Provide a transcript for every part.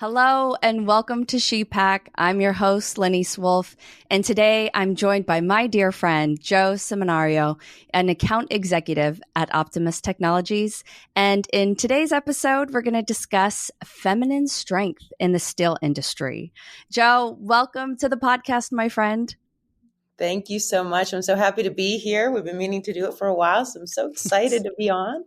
Hello and welcome to ShePack. I'm your host, Lenny Swolf, and today I'm joined by my dear friend, Jo Seminario, an account executive at Optimus Technologies. And in today's episode, we're going to discuss feminine strength in the steel industry. Jo, welcome to the podcast, my friend. Thank you so much. I'm so happy to be here. We've been meaning to do it for a while, so I'm so excited to be on.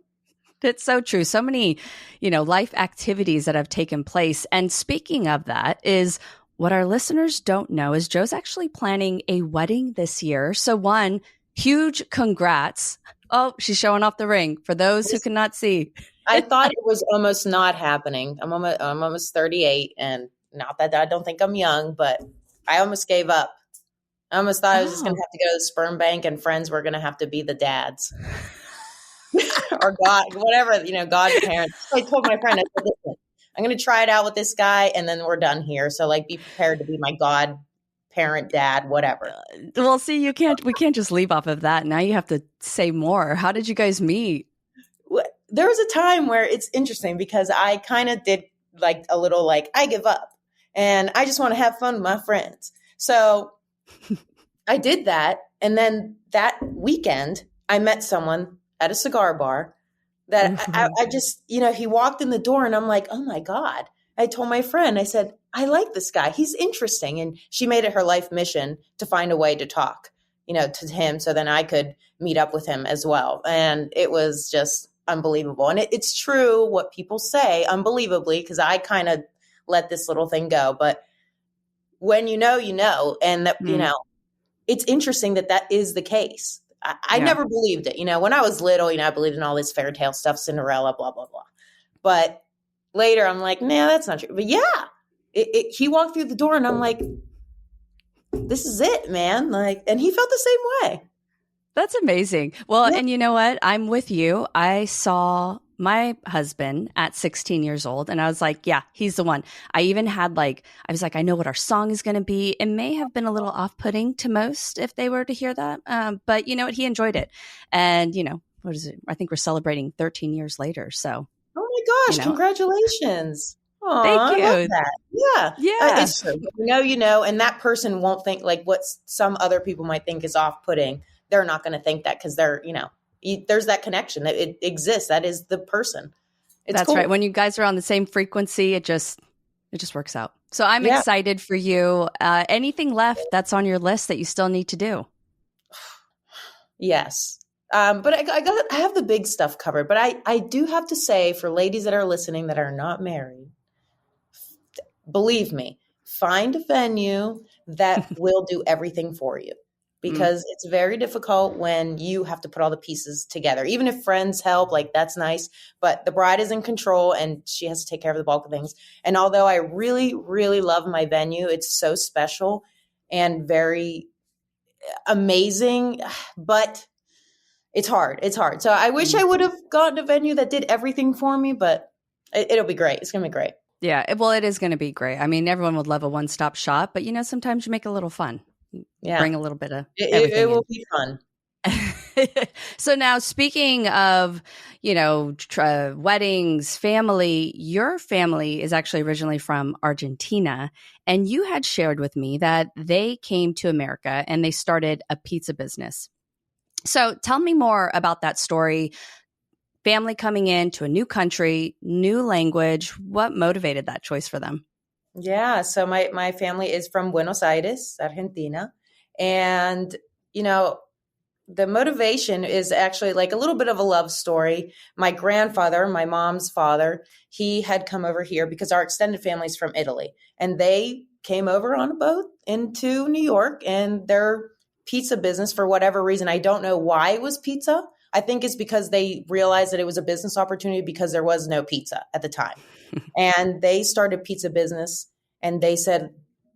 It's so true. So many, life activities that have taken place. And speaking of that is what our listeners don't know is Jo's actually planning a wedding this year. So one, huge congrats. Oh, she's showing off the ring for those who cannot see. I thought it was almost not happening. I'm almost 38, and not that I don't think I'm young, but I almost gave up. I almost thought I was just going to have to go to the sperm bank and friends were going to have to be the dads. Or God, whatever, godparents. So I told my friend, I said, listen, I'm going to try it out with this guy and then we're done here. So be prepared to be my godparent, dad, whatever. Well, see, we can't just leave off of that. Now you have to say more. How did you guys meet? There was a time where it's interesting because I kind of did a little I give up and I just want to have fun with my friends. So I did that. And then that weekend I met someone at a cigar bar that I just, he walked in the door and I'm like, oh my God. I told my friend, I said, I like this guy. He's interesting. And she made it her life mission to find a way to talk, to him. So then I could meet up with him as well. And it was just unbelievable. And it's true what people say, unbelievably, because I kind of let this little thing go. But when you know, and that, it's interesting that is the case. I never believed it. When I was little, I believed in all this fairy tale stuff, Cinderella, blah, blah, blah. But later I'm like, nah, that's not true. But yeah, he walked through the door and I'm like, this is it, man. And he felt the same way. That's amazing. Well, and you know what? I'm with you. I saw my husband at 16 years old and I was like, yeah, he's the one. I even had I was like, I know what our song is going to be. It may have been a little off-putting to most if they were to hear that. But you know what? He enjoyed it. And, what is it? I think we're celebrating 13 years later. So. Oh my gosh. Congratulations. Aww, thank you. I love that. Yeah. Yeah. It's true. And that person won't think what some other people might think is off-putting. They're not going to think that because they're, there's that connection that it exists. That is the person. That's cool. Right. When you guys are on the same frequency, it just works out. So I'm excited for you. Anything left that's on your list that you still need to do? Yes. But I have the big stuff covered, but I do have to say for ladies that are listening that are not married, believe me, find a venue that will do everything for you. Because it's very difficult when you have to put all the pieces together. Even if friends help, that's nice. But the bride is in control and she has to take care of the bulk of things. And although I really, really love my venue, it's so special and very amazing, but it's hard. It's hard. So I wish I would have gotten a venue that did everything for me, but it'll be great. It's going to be great. Yeah, well, it is going to be great. I mean, everyone would love a one-stop shop, but sometimes you make it a little fun. Yeah. Bring a little bit of everything. It will be fun. So now speaking of, weddings, family, your family is actually originally from Argentina. And you had shared with me that they came to America and they started a pizza business. So tell me more about that story. Family coming into a new country, new language. What motivated that choice for them? Yeah. So my family is from Buenos Aires, Argentina. And, the motivation is actually a little bit of a love story. My grandfather, my mom's father, he had come over here because our extended family is from Italy. And they came over on a boat into New York and their pizza business, for whatever reason, I don't know why it was pizza. I think it's because they realized that it was a business opportunity because there was no pizza at the time. And they started pizza business and they said,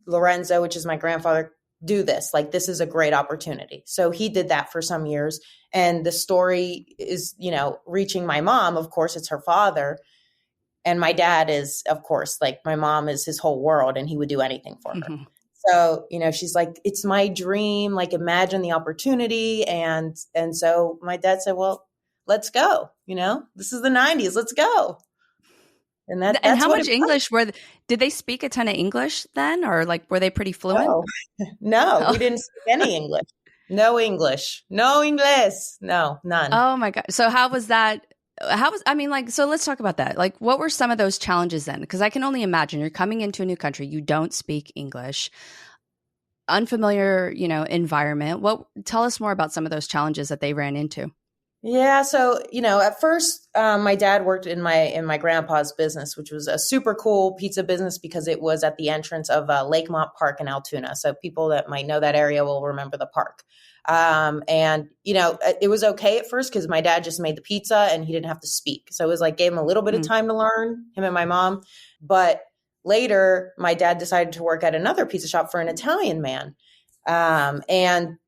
Lorenzo, which is my grandfather, do this. This is a great opportunity. So he did that for some years. And the story is, reaching my mom. Of course, it's her father. And my dad is, of course, my mom is his whole world and he would do anything for her. Mm-hmm. So, she's like, it's my dream. Imagine the opportunity. And so my dad said, well, let's go. This is the 90s. Let's go. And And that's how what much it was. English did they speak a ton of English then, or like were they pretty fluent? No, no, Oh, we didn't speak any English. No English. No English. No, none. oh my God. So how was that? I mean, like, so let's talk about that. Like, what were some of those challenges then? Because I can only imagine you're coming into a new country, you don't speak English, unfamiliar, environment. Tell us more about some of those challenges that they ran into. Yeah, so at first, my dad worked in my grandpa's business, which was a super cool pizza business because it was at the entrance of Lakemont Park in Altoona. So people that might know that area will remember the park. And it was okay at first because my dad just made the pizza and he didn't have to speak. So it was like gave him a little bit of Mm, time to learn, him and my mom. But later, my dad decided to work at another pizza shop for an Italian man, and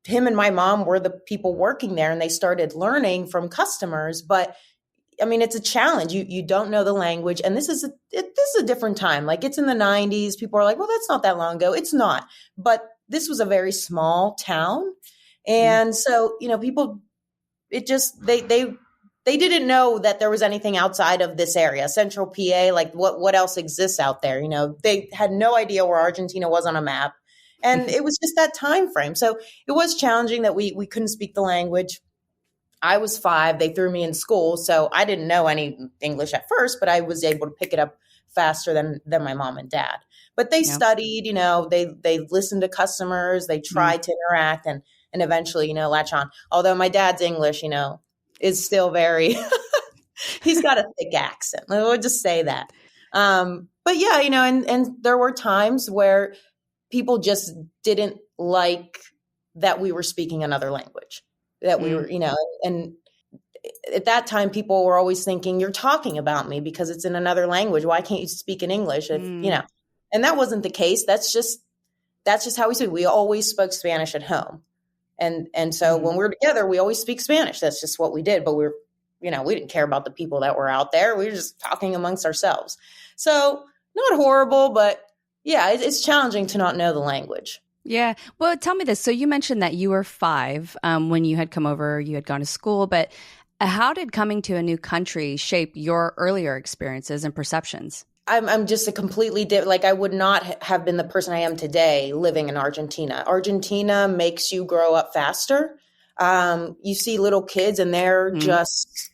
him and my mom were the people working there, and they started learning from customers. But I mean, it's a challenge. You don't know the language, and this is a different time. Like it's in the 90s. People are like, well, that's not that long ago. It's not. But this was a very small town, mm, and so people, it just they didn't know that there was anything outside of this area, Central PA. Like what else exists out there? They had no idea where Argentina was on a map. And it was just that time frame. So it was challenging that we couldn't speak the language. I was 5. They threw me in school. So I didn't know any English at first, but I was able to pick it up faster than my mom and dad. But they yeah. studied, they listened to customers, they Mm, tried to interact and eventually, latch on. Although my dad's English, is still very, he's got a thick accent. We'll just say that. But yeah, and there were times where people just didn't like that we were speaking another language, that we mm, were, and at that time, people were always thinking, you're talking about me because it's in another language. Why can't you speak in English? mm, And that wasn't the case. That's just how we speak. We always spoke Spanish at home. And so mm. when we were together, we always speak Spanish. That's just what we did. But we didn't care about the people that were out there. We were just talking amongst ourselves. So not horrible, but yeah, it's challenging to not know the language. Yeah. Well, tell me this. So you mentioned that you were 5 when you had come over, you had gone to school, but how did coming to a new country shape your earlier experiences and perceptions? I'm just a completely different, like I would not have been the person I am today living in Argentina. Argentina makes you grow up faster. You see little kids and they're Mm, just,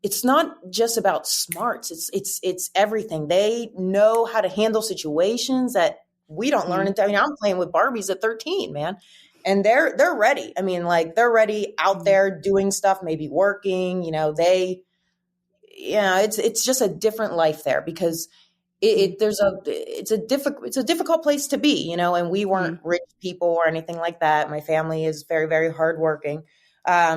it's not just about smarts. It's everything. They know how to handle situations that we don't learn mm, until, I'm playing with Barbies at 13, man. And they're ready. I mean, like they're ready out mm, there doing stuff, maybe working, it's just a different life there because mm, it's a difficult place to be, and we weren't mm, rich people or anything like that. My family is very, very hardworking.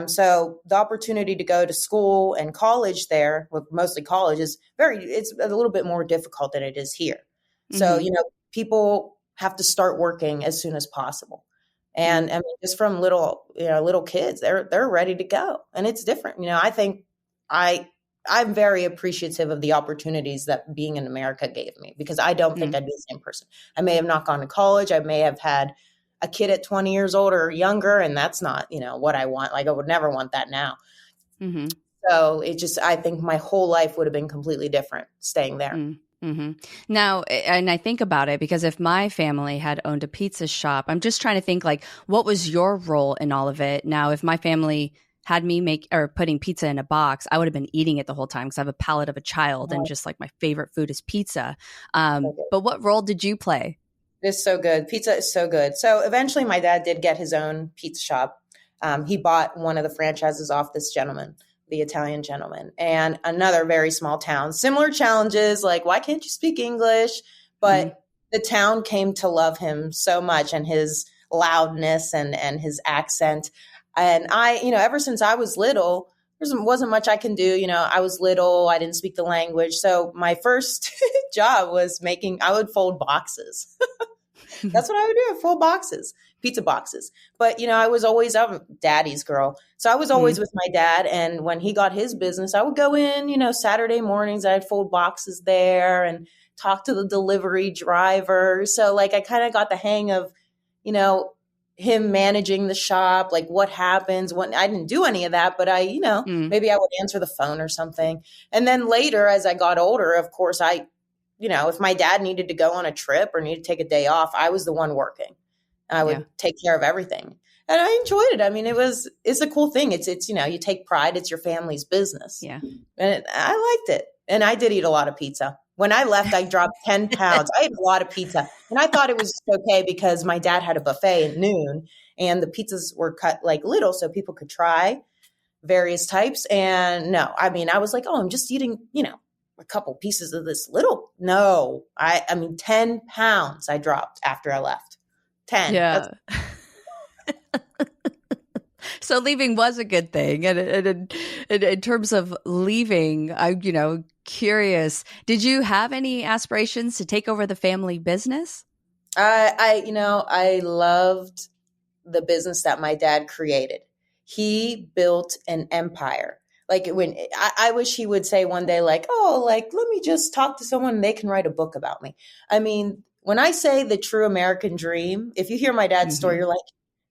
So the opportunity to go to school and college there, well, mostly college, it's a little bit more difficult than it is here. So, mhm, people have to start working as soon as possible. mm, And I mean, just from little kids, they're ready to go. And it's different. I think I I'm very appreciative of the opportunities that being in America gave me because I don't think mm, I'd be the same person. I may have not gone to college. I may have had a kid at 20 years old or younger, and that's not, what I want. Like I would never want that now. mhm, So I think my whole life would have been completely different staying there. mm, mhm. Now, and I think about it because if my family had owned a pizza shop, I'm just trying to think like, what was your role in all of it? Now, if my family had me make or putting pizza in a box, I would have been eating it the whole time because I have a palate of a child and just like my favorite food is pizza. But what role did you play? It's so good. Pizza is so good. So eventually my dad did get his own pizza shop. He bought one of the franchises off this gentleman, the Italian gentleman, and another very small town. Similar challenges, like why can't you speak English? Mm, But the town came to love him so much and his loudness and his accent. And ever since I was little, there wasn't much I can do. I was little, I didn't speak the language. So my first job was I would fold boxes. That's what I would do, full boxes, pizza boxes. But, I was always a daddy's girl. So I was always mm, with my dad. And when he got his business, I would go in, Saturday mornings, I'd fold boxes there and talk to the delivery driver. So like I kind of got the hang of, you know, him managing the shop, like what happens when I didn't do any of that, but I, maybe I would answer the phone or something. And then later, as I got older, of course, if my dad needed to go on a trip or needed to take a day off, I was the one working. I would take care of everything. And I enjoyed it. I mean, it's a cool thing. It's you take pride. It's your family's business. Yeah. And I liked it. And I did eat a lot of pizza. When I left, I dropped 10 pounds. I ate a lot of pizza. And I thought it was okay because my dad had a buffet at noon and the pizzas were cut like little so people could try various types. And no, I mean, I was like, oh, I'm just eating, a couple pieces of this little. No, I mean, 10 pounds I dropped after I left. 10. Yeah. So leaving was a good thing. And in terms of leaving, I'm, curious, did you have any aspirations to take over the family business? I loved the business that my dad created. He built an empire. Like when I wish he would say one day, like, oh, like, let me just talk to someone and they can write a book about me. I mean, when I say the true American dream, if you hear my dad's story, you're like,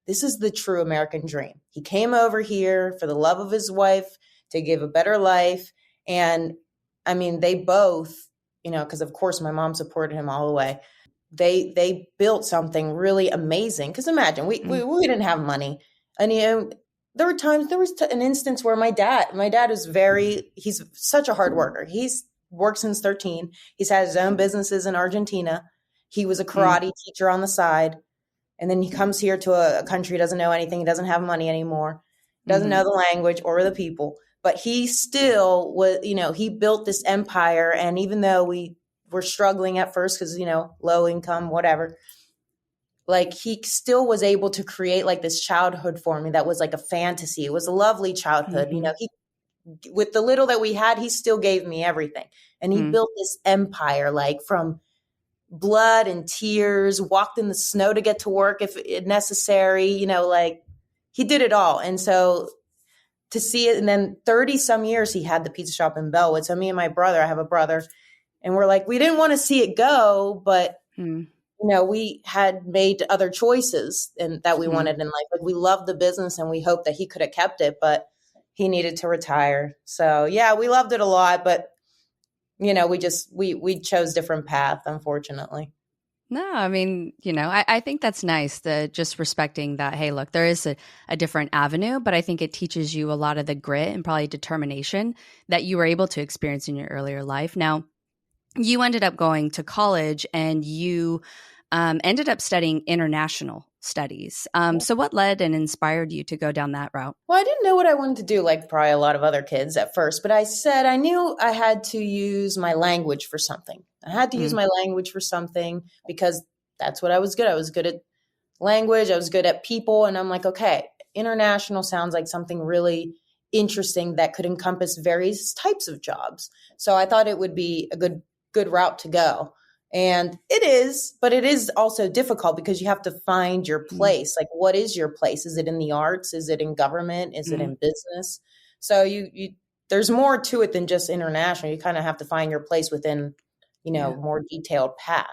this is the true American dream. He came over here for the love of his wife to give a better life. And I mean, they both, because of course my mom supported him all the way. They built something really amazing. Because imagine, we didn't have money. And, there was an instance where my dad is he's such a hard worker. He's worked since 13. He's had his own businesses in Argentina. He was a karate teacher on the side. And then he comes here to a country, doesn't know anything. He doesn't have money anymore, doesn't know the language or the people. But he still was, he built this empire. And even though we were struggling at first because, low income, whatever, like he still was able to create like this childhood for me that was like a fantasy. It was a lovely childhood. He, with the little that we had, he still gave me everything. And he built this empire, like from blood and tears, walked in the snow to get to work if necessary, like he did it all. And so to see it, and then 30 some years, he had the pizza shop in Bellwood. So me and my brother, I have a brother, and we're like, we didn't want to see it go, but we had made other choices and that we wanted in life. Like we loved the business and we hoped that he could have kept it, but he needed to retire. So yeah, we loved it a lot, but we chose different path, unfortunately. No, I mean, I think that's nice, just respecting that, hey, look, there is a different avenue, but I think it teaches you a lot of the grit and probably determination that you were able to experience in your earlier life. Now, you ended up going to college and you ended up studying international studies. So what led and inspired you to go down that route? Well, I didn't know what I wanted to do, like probably a lot of other kids at first, but I said I knew I had to use my language for something. I had to use my language for something because that's what I was good at. I was good at language. I was good at people. And I'm like, okay, international sounds like something really interesting that could encompass various types of jobs. So I thought it would be a good route to go. And it is, but it is also difficult because you have to find your place. Like, what is your place? Is it in the arts? Is it in government? Is it in business? So you there's more to it than just international. You kind of have to find your place within, more detailed path.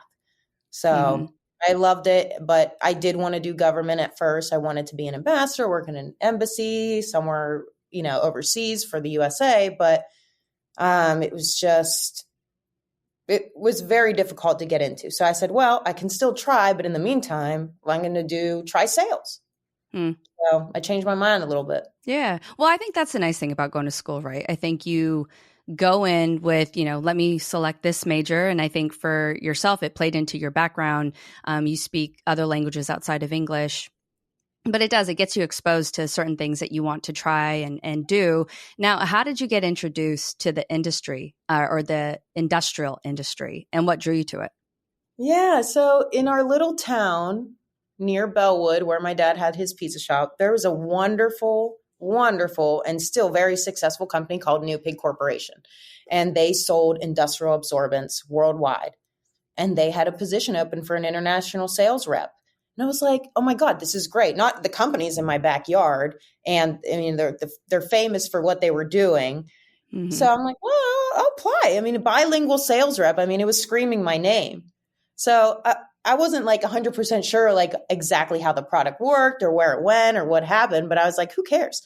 So I loved it, but I did want to do government at first. I wanted to be an ambassador, work in an embassy somewhere, overseas for the USA. But it was very difficult to get into. So I said, well, I can still try, but in the meantime, I'm going to try sales. So I changed my mind a little bit. Yeah. Well, I think that's the nice thing about going to school, right? I think you go in with, let me select this major. And I think for yourself, it played into your background. You speak other languages outside of English. But it gets you exposed to certain things that you want to try and do. Now, how did you get introduced to the industry or the industrial industry, and what drew you to it? Yeah. So in our little town near Bellwood, where my dad had his pizza shop, there was a wonderful, wonderful, and still very successful company called New Pig Corporation. And they sold industrial absorbents worldwide. And they had a position open for an international sales rep. And I was like, oh my God, this is great. Not the company's in my backyard. And I mean, they're famous for what they were doing. So I'm like, well, I'll apply. I mean, a bilingual sales rep. I mean, it was screaming my name. So I wasn't like 100% sure like exactly how the product worked or where it went or what happened, but I was like, who cares?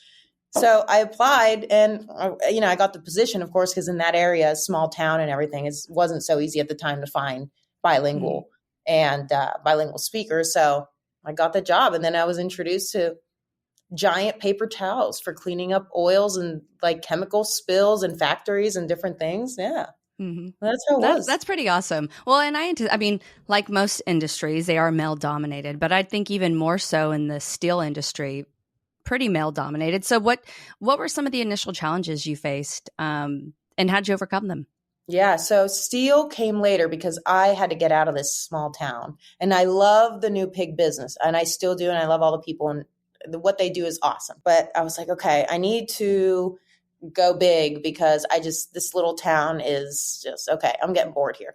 So I applied and, I got the position, of course, because in that area, small town and everything, it wasn't so easy at the time to find bilingual and bilingual speakers. So I got the job, and then I was introduced to giant paper towels for cleaning up oils and like chemical spills in factories and different things. Yeah. That's how it was. That's pretty awesome. Well, and I mean, like most industries, they are male dominated, but I think even more so in the steel industry, pretty male dominated. So what were some of the initial challenges you faced, and how'd you overcome them? Yeah. So steel came later because I had to get out of this small town, and I love the new pig business, and I still do. And I love all the people, and what they do is awesome. But I was like, okay, I need to go big because this little town is just, okay, I'm getting bored here.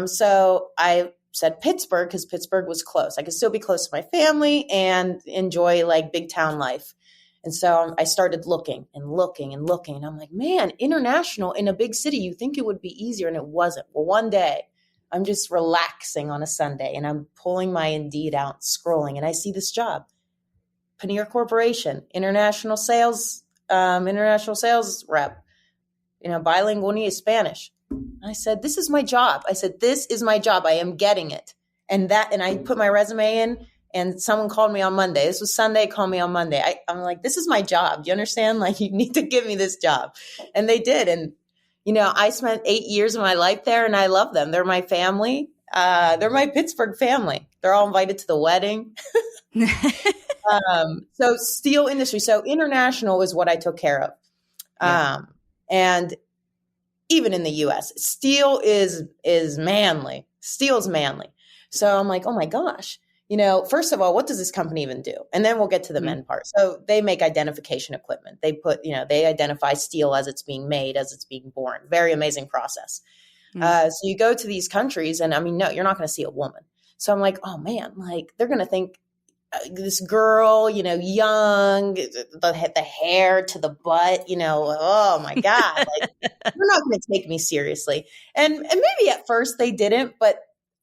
So I said Pittsburgh because Pittsburgh was close. I could still be close to my family and enjoy like big town life. And so I started looking and looking and looking. And I'm like, man, international in a big city, you think it would be easier. And it wasn't. Well, one day I'm just relaxing on a Sunday and I'm pulling my Indeed out, scrolling, and I see this job. Paneer Corporation, international sales rep, bilingual, need Spanish. I said, this is my job. I said, this is my job. I am getting it. And I put my resume in, and someone called me on Monday. This was Sunday, called me on Monday. I'm like, this is my job. Do you understand? Like, you need to give me this job. And they did. And, I spent 8 years of my life there, and I love them. They're my family. They're my Pittsburgh family. They're all invited to the wedding. So steel industry. So international is what I took care of. And even in the US, steel is manly. Steel is manly. So I'm like, oh my gosh, first of all, what does this company even do? And then we'll get to the men part. So they make identification equipment. They they identify steel as it's being made, as it's being born. Very amazing process. So you go to these countries, and I mean, no, you're not going to see a woman. So I'm like, oh man, like they're going to think this girl, young, the hair to the butt, oh my God, like you're not going to take me seriously. And maybe at first they didn't, but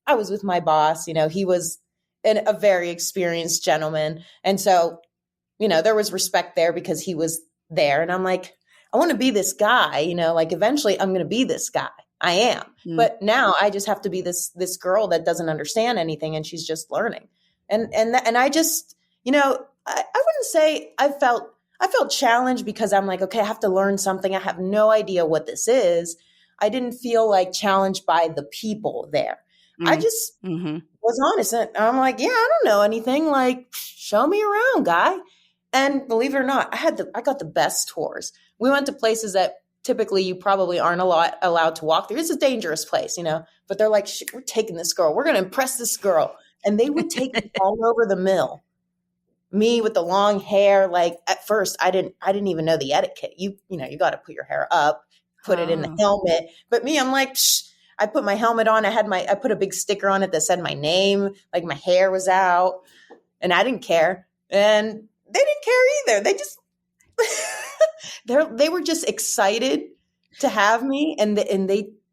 I was with my boss, he was a very experienced gentleman. And so, there was respect there because he was there. And I'm like, I want to be this guy, like eventually I'm going to be this guy. I am. But now I just have to be this girl that doesn't understand anything, and she's just learning. And I just, I wouldn't say I felt challenged because I'm like, okay, I have to learn something. I have no idea what this is. I didn't feel like challenged by the people there. I just was honest. And I'm like, yeah, I don't know anything. Like, show me around, guy. And believe it or not, I got the best tours. We went to places that typically you probably aren't allowed to walk through. It's a dangerous place, but they're like, we're taking this girl. We're going to impress this girl. And they would take me all over the mill. Me with the long hair. Like at first I didn't even know the etiquette. You got to put your hair up, put it in the helmet. But me, I'm like, I put my helmet on. I put a big sticker on it that said my name, like my hair was out, and I didn't care. And they didn't care either. They just, they were just excited to have me. And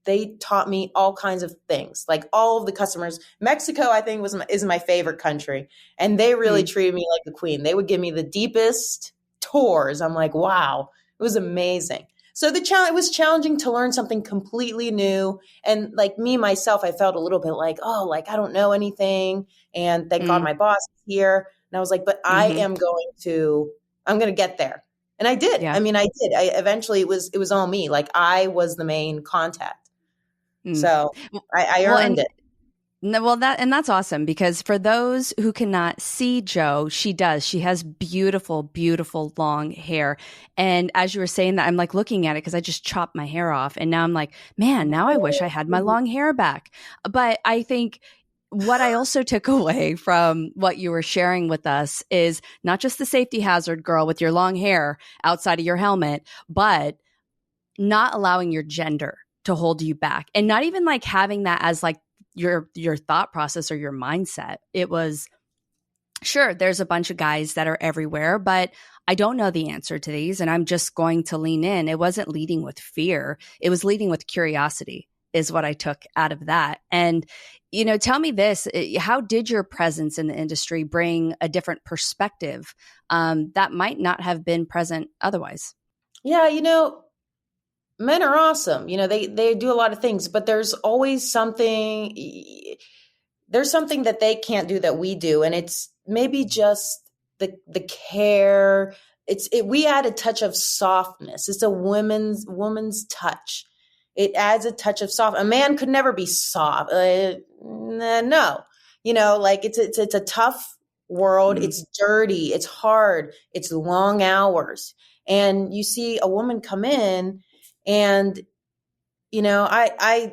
they taught me all kinds of things, like all of the customers. Mexico, I think, is my favorite country. And they really treated me like a queen. They would give me the deepest tours. I'm like, wow, it was amazing. So it was challenging to learn something completely new. And like me, myself, I felt a little bit like, oh, like I don't know anything. And thank God my boss is here. And I was like, but I'm going to get there. And I did. Yeah. I mean, I did. Eventually it was all me. Like I was the main contact. So I earned it. No, well, that's awesome, because for those who cannot see Jo, she has beautiful, beautiful long hair. And as you were saying that, I'm like looking at it because I just chopped my hair off. And now I'm like, man, now I wish I had my long hair back. But I think what I also took away from what you were sharing with us is not just the safety hazard, girl, with your long hair outside of your helmet, but not allowing your gender to hold you back, and not even like having that as like your thought process or your mindset. It was, sure, there's a bunch of guys that are everywhere, but I don't know the answer to these, and I'm just going to lean in. It wasn't leading with fear. It was leading with curiosity. is what I took out of that. And, tell me this, how did your presence in the industry bring a different perspective that might not have been present otherwise? Yeah, men are awesome. They do a lot of things, but there's always something that they can't do that we do. And it's maybe just the care. We add a touch of softness. It's a woman's touch. It adds a touch of soft. A man could never be soft. No, like it's a tough world. It's dirty. It's hard. It's long hours. And you see a woman come in and, I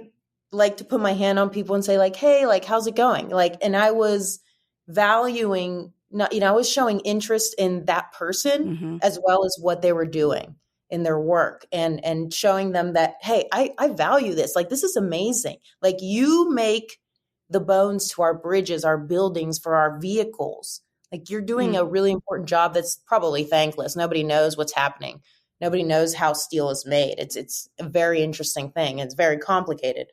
like to put my hand on people and say like, hey, like, how's it going? Like, and I was valuing, I was showing interest in that person as well as what they were doing in their work and showing them that, hey, I value this. Like, this is amazing. Like, you make the bones to our bridges, our buildings, for our vehicles. Like, you're doing a really important job that's probably thankless. Nobody knows what's happening. Nobody knows how steel is made. It's a very interesting thing. It's very complicated.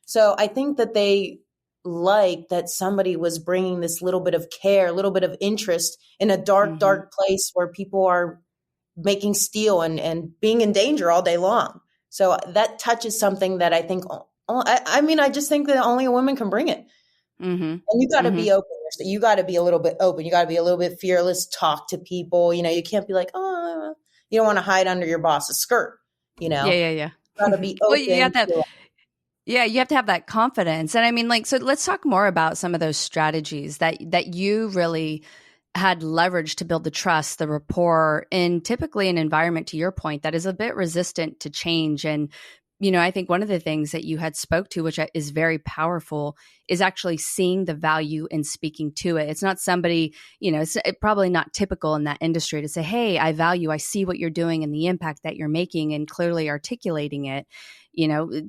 So I think that they like that somebody was bringing this little bit of care, a little bit of interest in a dark, dark place where people are making steel and being in danger all day long. So that touches something that I think, I just think that only a woman can bring it. And you got to be open. You got to be a little bit open. You got to be a little bit fearless, talk to people. You can't be like, oh, you don't want to hide under your boss's skirt, Yeah. You got to be open. Well, you have to you have to have that confidence. And I mean, so let's talk more about some of those strategies that you really had leverage to build the trust, the rapport in typically an environment, to your point, that is a bit resistant to change. And, I think one of the things that you had spoke to, which is very powerful, is actually seeing the value in speaking to it. It's not somebody, it's probably not typical in that industry to say, hey, I see what you're doing and the impact that you're making, and clearly articulating it.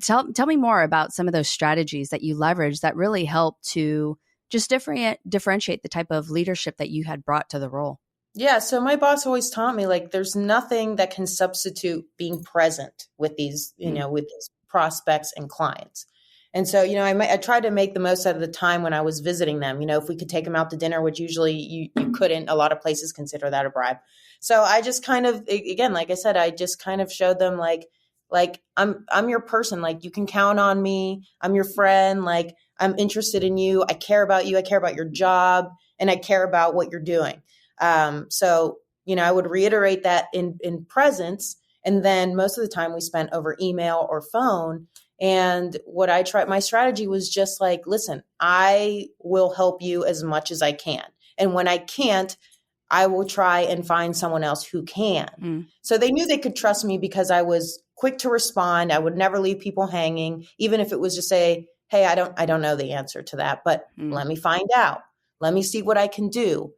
Tell me more about some of those strategies that you leverage that really help to just differentiate the type of leadership that you had brought to the role. Yeah. So my boss always taught me, like, there's nothing that can substitute being present with these, with these prospects and clients. And so, I tried to make the most out of the time when I was visiting them. If we could take them out to dinner, which usually you couldn't, a lot of places consider that a bribe. So I just kind of, again, like I said, I just kind of showed them like I'm your person. Like, you can count on me. I'm your friend. Like, I'm interested in you. I care about you. I care about your job, and I care about what you're doing. So, I would reiterate that in presence. And then most of the time we spent over email or phone. And my strategy was just like, listen, I will help you as much as I can. And when I can't, I will try and find someone else who can. So they knew they could trust me because I was quick to respond. I would never leave people hanging, even if it was just say, hey, I don't know the answer to that, but let me find out. Let me see what I can do.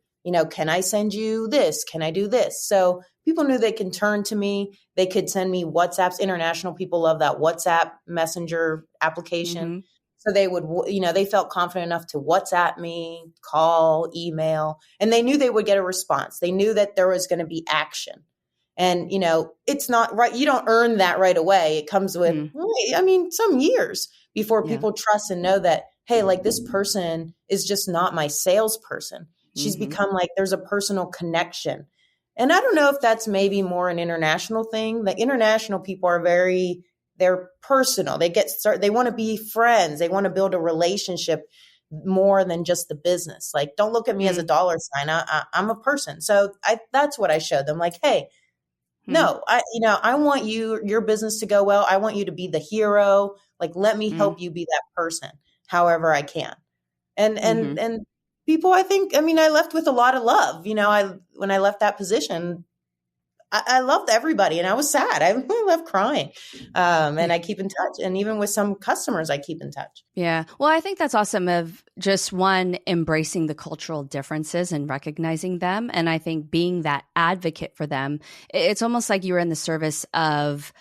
Can I send you this? Can I do this? So people knew they can turn to me. They could send me WhatsApps. International people love that WhatsApp messenger application. So they would, they felt confident enough to WhatsApp me, call, email, and they knew they would get a response. They knew that there was going to be action. And, it's not right. You don't earn that right away. It comes with, some years before people trust and know that, hey, like, this person is just not my salesperson. She's become like, there's a personal connection. And I don't know if that's maybe more an international thing. The international people are they're personal. They want to be friends. They want to build a relationship more than just the business. Like, don't look at me as a dollar sign. I'm a person. So that's what I showed them. Like, hey, no, I want your business to go well. I want you to be the hero. Like, let me help you be that person however I can. And people, I left with a lot of love. When I left that position, I loved everybody, and I was sad. I left crying. And I keep in touch. And even with some customers, I keep in touch. Yeah. Well, I think that's awesome of just one, embracing the cultural differences and recognizing them. And I think being that advocate for them, it's almost like you were in the service of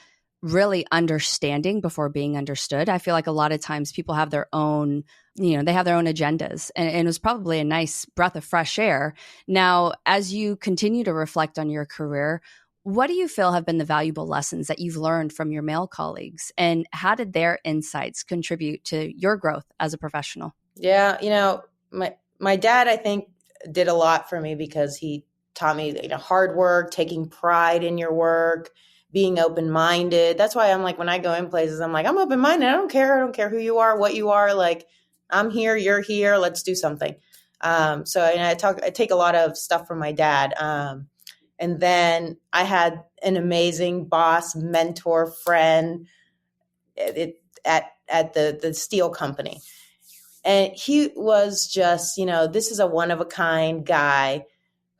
really understanding before being understood. I feel like a lot of times people have their own, they have their own agendas, and it was probably a nice breath of fresh air. Now, as you continue to reflect on your career, what do you feel have been the valuable lessons that you've learned from your male colleagues, and how did their insights contribute to your growth as a professional? Yeah, my dad, I think, did a lot for me because he taught me, hard work, taking pride in your work, being open-minded. That's why I'm like, when I go in places, I'm like, I'm open-minded. I don't care. I don't care who you are, what you are. Like, I'm here, you're here. Let's do something. So I take a lot of stuff from my dad. And then I had an amazing boss, mentor, friend at the steel company. And he was just, this is a one-of-a-kind guy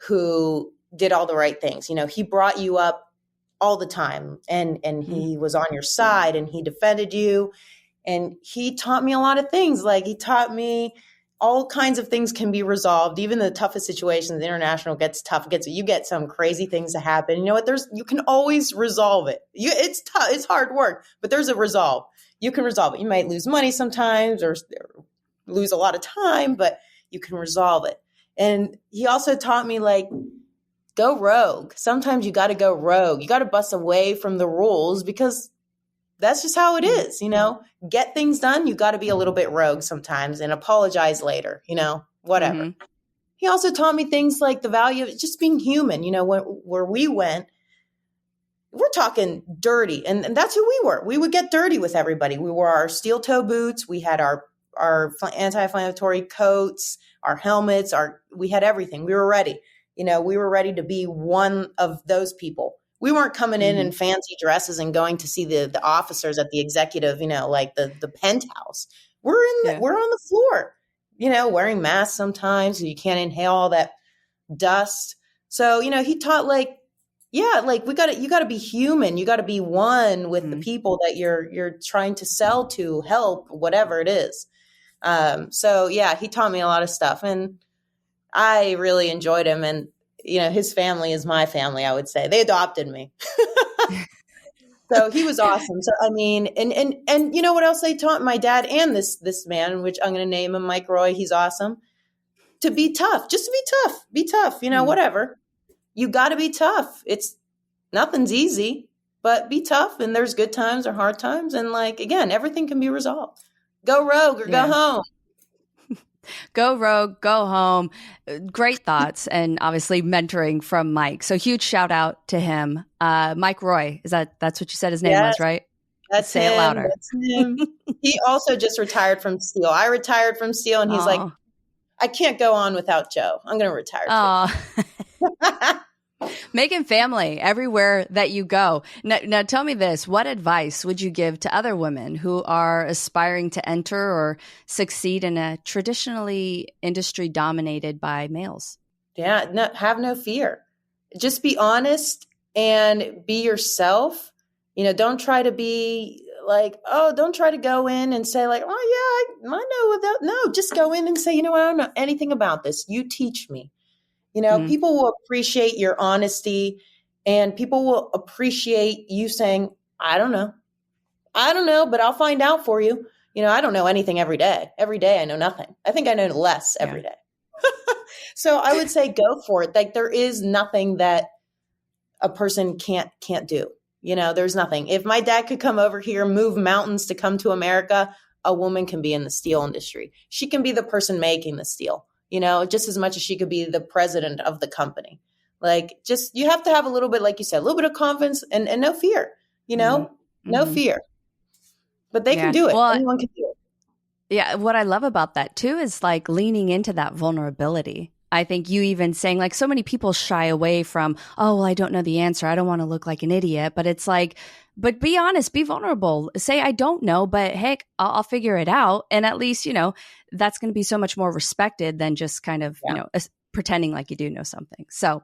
who did all the right things. He brought you up all the time, and he was on your side, and he defended you. And he taught me a lot of things. Like, he taught me all kinds of things can be resolved. Even the toughest situations, the international gets tough. You get some crazy things to happen. You know what? You can always resolve it. It's tough. It's hard work, but there's a resolve. You can resolve it. You might lose money sometimes or lose a lot of time, but you can resolve it. And he also taught me, like, go rogue. Sometimes you got to go rogue. You got to bust away from the rules because that's just how it is, get things done. You got to be a little bit rogue sometimes and apologize later, whatever. Mm-hmm. He also taught me things like the value of just being human. Where we went, we're talking dirty, and that's who we were. We would get dirty with everybody. We wore our steel toe boots. We had our anti-inflammatory coats, our helmets, we had everything. We were ready. We were ready to be one of those people. We weren't coming in fancy dresses and going to see the officers at the executive, like the penthouse. We're on the floor, wearing masks sometimes so you can't inhale all that dust. So, he taught you got to be human. You got to be one with the people that you're trying to sell to, help, whatever it is. So yeah, he taught me a lot of stuff, and I really enjoyed him. And his family is my family, I would say. They adopted me. So he was awesome. So, I mean, and you know what else they taught my dad and this man, which I'm going to name him Mike Roy. He's awesome. To be tough, just to be tough, whatever. You got to be tough. Nothing's easy, but be tough. And there's good times or hard times. And again, everything can be resolved. Go rogue or go home. Go rogue, go home. Great thoughts, and obviously mentoring from Mike. So huge shout out to him. Mike Roy, that's what you said his name was, right? Say it louder. That's him. He also just retired from steel. I retired from steel, and he's like, I can't go on without Joe. I'm going to retire too. Making family everywhere that you go. Now, tell me this. What advice would you give to other women who are aspiring to enter or succeed in a traditionally industry dominated by males? Yeah, have no fear. Just be honest and be yourself. Don't try to be don't try to go in and say I know without. No, just go in and say, I don't know anything about this. You teach me. People will appreciate your honesty, and people will appreciate you saying, I don't know, but I'll find out for you. I don't know anything every day. Every day I know nothing. I think I know less every day. So I would say go for it. There is nothing that a person can't do. There's nothing. If my dad could come over here, move mountains to come to America, a woman can be in the steel industry. She can be the person making the steel. Just as much as she could be the president of the company. You have to have a little bit, like you said, a little bit of confidence and no fear, no fear. But they can do it. Well, anyone can do it. Yeah. What I love about that too is leaning into that vulnerability. I think you even saying so many people shy away from, oh, well, I don't know the answer. I don't want to look like an idiot. But it's but be honest, be vulnerable. Say, I don't know, but heck, I'll figure it out. And at least, that's going to be so much more respected than just kind of, pretending like you do know something. So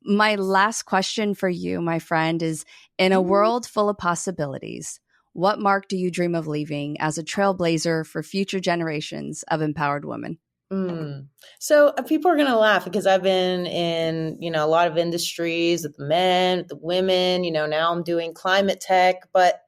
my last question for you, my friend, is in a world full of possibilities, what mark do you dream of leaving as a trailblazer for future generations of empowered women? So people are going to laugh because I've been in, a lot of industries with the men, with the women, now I'm doing climate tech, but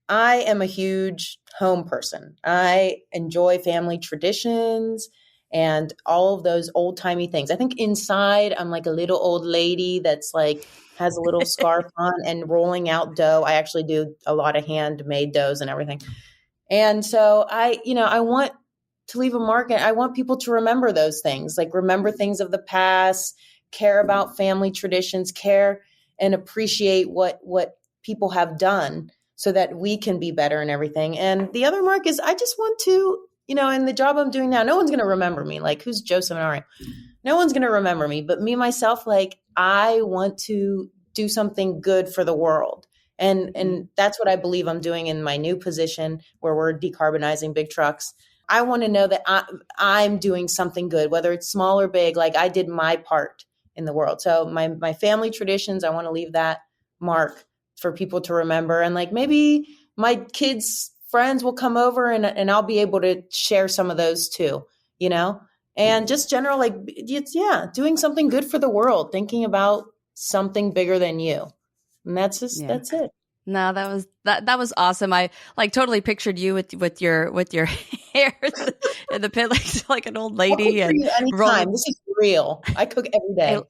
I am a huge home person. I enjoy family traditions and all of those old timey things. I think inside I'm like a little old lady that's like has a little scarf on and rolling out dough. I actually do a lot of handmade doughs and everything. And so I want to leave a mark. I want people to remember those things, like remember things of the past, care about family traditions, care and appreciate what people have done so that we can be better and everything. And the other mark is I just want to, in the job I'm doing now, no one's going to remember me. Like, who's Jo Seminario? No one's going to remember me, but me, myself, like, I want to do something good for the world. And that's what I believe I'm doing in my new position where we're decarbonizing big trucks. I want to know that I'm doing something good, whether it's small or big, like I did my part in the world. So my family traditions, I want to leave that mark for people to remember. And like maybe my kids' friends will come over and I'll be able to share some of those too, and just general, like, doing something good for the world, thinking about something bigger than you. And that's it. No, that was awesome. I like totally pictured you with your hair in the pit like an old lady I'll cook for you anytime. rolling. This is real. I cook every day.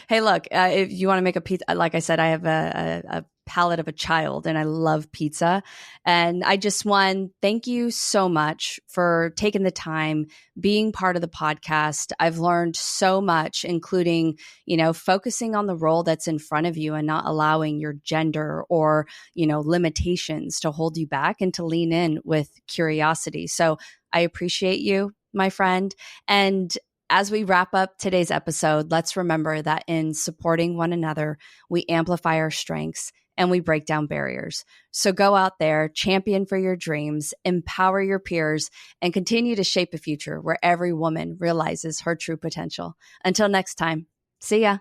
Hey, look, if you want to make a pizza, like I said, I have a palate of a child and I love pizza. And I just want, thank you so much for taking the time, being part of the podcast. I've learned so much, including, focusing on the role that's in front of you and not allowing your gender or, limitations to hold you back and to lean in with curiosity. So I appreciate you, my friend. And as we wrap up today's episode, let's remember that in supporting one another, we amplify our strengths and we break down barriers. So go out there, champion for your dreams, empower your peers, and continue to shape a future where every woman realizes her true potential. Until next time, see ya.